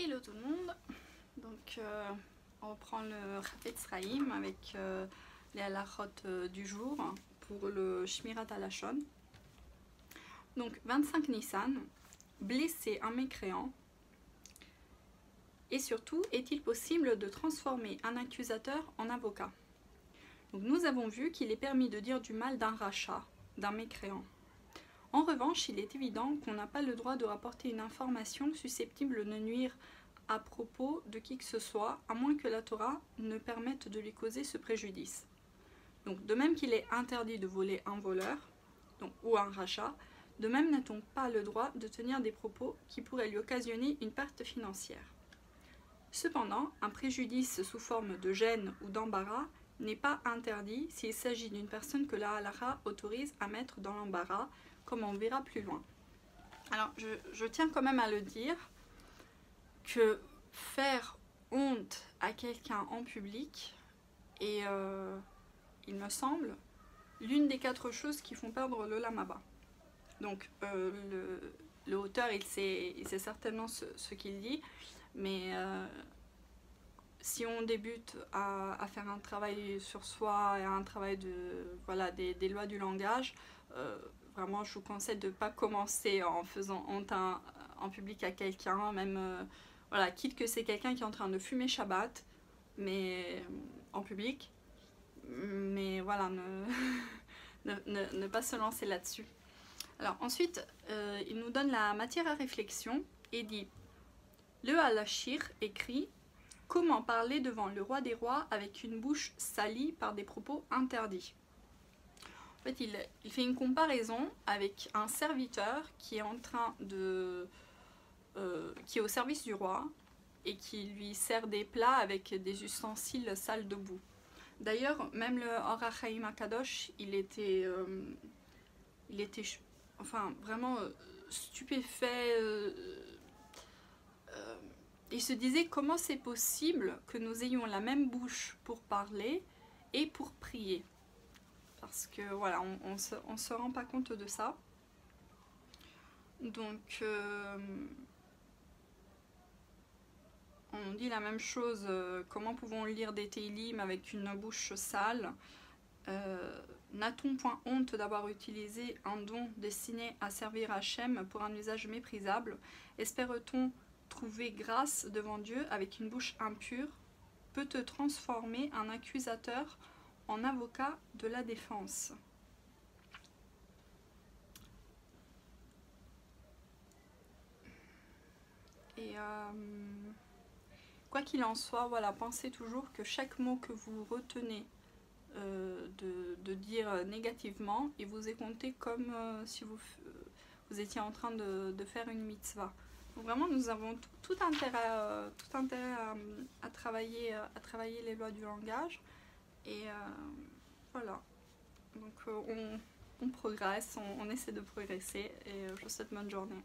Hello tout le monde, donc on reprend le Chafetz Chaim avec les halachot du jour pour le Shmirat Halashon. Donc 25 Nissan, blesser un mécréant, et surtout est-il possible de transformer un accusateur en avocat? Donc nous avons vu qu'il est permis de dire du mal d'un rachat, d'un mécréant. En revanche, il est évident qu'on n'a pas le droit de rapporter une information susceptible de nuire à propos de qui que ce soit, à moins que la Torah ne permette de lui causer ce préjudice. Donc, de même qu'il est interdit de voler un voleur ou un rachat, de même n'a-t-on pas le droit de tenir des propos qui pourraient lui occasionner une perte financière. Cependant, un préjudice sous forme de gêne ou d'embarras n'est pas interdit s'il s'agit d'une personne que la halakha autorise à mettre dans l'embarras, comme on verra plus loin. Alors, je tiens quand même à le dire, que faire honte à quelqu'un en public est, il me semble, l'une des 4 choses qui font perdre l'Olam Haba. Donc, le auteur, il sait certainement ce qu'il dit, mais si on débute à faire un travail sur soi et un travail des lois du langage, vraiment je vous conseille de ne pas commencer en faisant honte en public à quelqu'un, même voilà, quitte que c'est quelqu'un qui est en train de fumer Shabbat, mais en public, mais voilà, ne pas se lancer là-dessus. Alors ensuite, il nous donne la matière à réflexion et dit: le Halashir écrit: comment parler devant le roi des rois avec une bouche salie par des propos interdits. En fait, il fait une comparaison avec un serviteur qui est en train de... qui est au service du roi et qui lui sert des plats avec des ustensiles sales de boue. D'ailleurs, même le Or HaChaim HaKadosh, il était enfin, vraiment stupéfait. Il se disait comment c'est possible que nous ayons la même bouche pour parler et pour prier. Parce que voilà, on se rend pas compte de ça. Donc, on dit la même chose, comment pouvons-nous lire des Teilim avec une bouche sale? N'a-t-on point honte d'avoir utilisé un don destiné à servir Hachem pour un usage méprisable? Espère-t-on trouver grâce devant Dieu avec une bouche impure? Peut-on transformer un accusateur en avocat de la défense? Et quoi qu'il en soit, voilà, pensez toujours que chaque mot que vous retenez de dire négativement, il vous est compté comme si vous étiez en train de faire une mitzvah. Donc vraiment, nous avons tout intérêt à travailler les lois du langage. Et voilà. Donc on progresse, on essaie de progresser. Et je vous souhaite bonne journée.